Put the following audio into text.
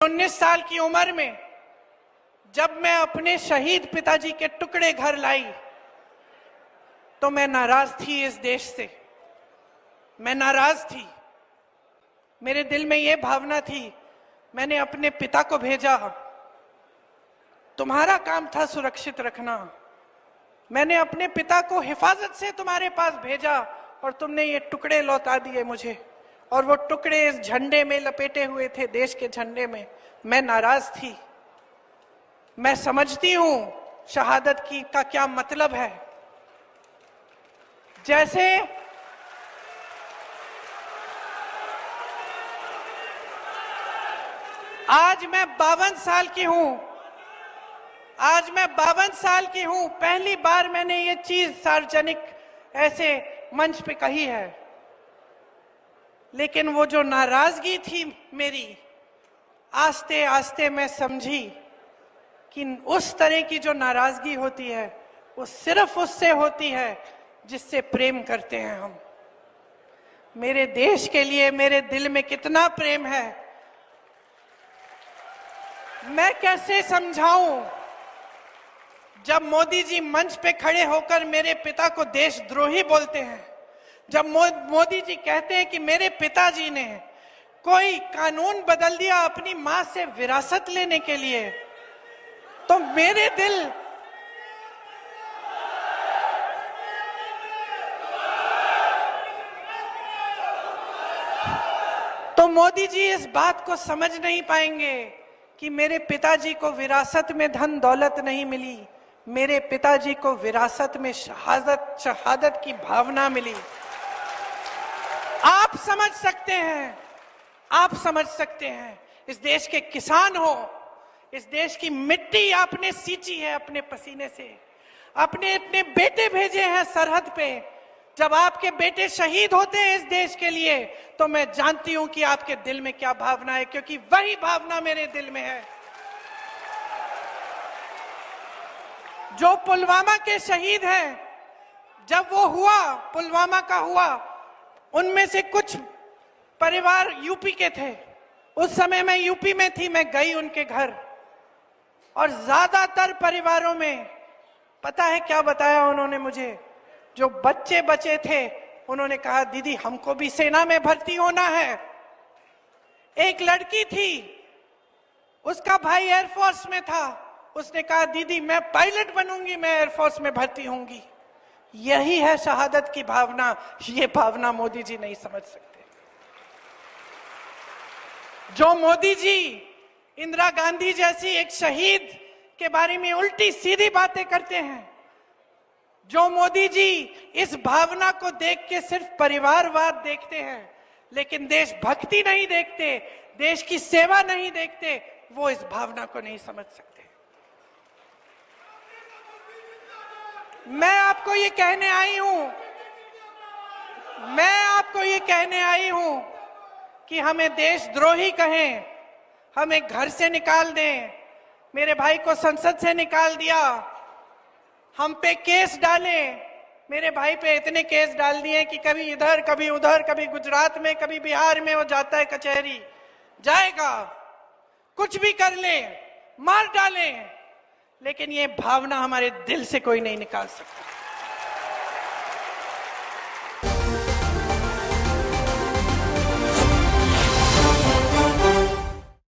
19 साल की उम्र में जब मैं अपने शहीद पिताजी के टुकड़े घर लाई तो मैं नाराज थी इस देश से। मैं नाराज थी। मेरे दिल में यह भावना थी, मैंने अपने पिता को भेजा, तुम्हारा काम था सुरक्षित रखना। मैंने अपने पिता को हिफाजत से तुम्हारे पास भेजा और तुमने ये टुकड़े लौटा दिए मुझे, और वो टुकड़े इस झंडे में लपेटे हुए थे, देश के झंडे में। मैं नाराज थी। मैं समझती हूं शहादत की का क्या मतलब है। जैसे आज मैं 52 साल की हूं, आज मैं 52 साल की हूं, पहली बार मैंने ये चीज सार्वजनिक ऐसे मंच पे कही है। लेकिन वो जो नाराजगी थी मेरी, आस्ते आस्ते मैं समझी कि उस तरह की जो नाराजगी होती है वो सिर्फ उससे होती है जिससे प्रेम करते हैं हम। मेरे देश के लिए मेरे दिल में कितना प्रेम है, मैं कैसे समझाऊं। जब मोदी जी मंच पे खड़े होकर मेरे पिता को देशद्रोही बोलते हैं, जब मोदी जी कहते हैं कि मेरे पिताजी ने कोई कानून बदल दिया अपनी मां से विरासत लेने के लिए, तो मेरे दिल तो मोदी जी इस बात को समझ नहीं पाएंगे कि मेरे पिताजी को विरासत में धन दौलत नहीं मिली, मेरे पिताजी को विरासत में शहादत की भावना मिली। आप समझ सकते हैं, आप समझ सकते हैं। इस देश के किसान हो, इस देश की मिट्टी आपने सींची है अपने पसीने से, अपने इतने बेटे भेजे हैं सरहद पे। जब आपके बेटे शहीद होते हैं इस देश के लिए, तो मैं जानती हूं कि आपके दिल में क्या भावना है, क्योंकि वही भावना मेरे दिल में है। जो पुलवामा के शहीद हैं, जब वो हुआ, पुलवामा का हुआ, उनमें से कुछ परिवार यूपी के थे। उस समय मैं यूपी में थी, मैं गई उनके घर, और ज्यादातर परिवारों में पता है क्या बताया उन्होंने मुझे? जो बच्चे बचे थे उन्होंने कहा, दीदी हमको भी सेना में भर्ती होना है। एक लड़की थी, उसका भाई एयरफोर्स में था, उसने कहा दीदी मैं पायलट बनूंगी, मैं एयरफोर्स में भर्ती होंगी। यही है शहादत की भावना। ये भावना मोदी जी नहीं समझ सकते। जो मोदी जी इंदिरा गांधी जैसी एक शहीद के बारे में उल्टी सीधी बातें करते हैं, जो मोदी जी इस भावना को देख के सिर्फ परिवारवाद देखते हैं लेकिन देशभक्ति नहीं देखते, देश की सेवा नहीं देखते, वो इस भावना को नहीं समझ सकते। मैं आपको ये कहने आई हूं, मैं आपको ये कहने आई हूं कि हमें देशद्रोही कहें, हमें घर से निकाल दें, मेरे भाई को संसद से निकाल दिया, हम पे केस डाले, मेरे भाई पे इतने केस डाल दिए कि कभी इधर कभी उधर, कभी गुजरात में कभी बिहार में वो जाता है कचहरी, जाएगा, कुछ भी कर ले, मार डालें, लेकिन ये भावना हमारे दिल से कोई नहीं निकाल सकता।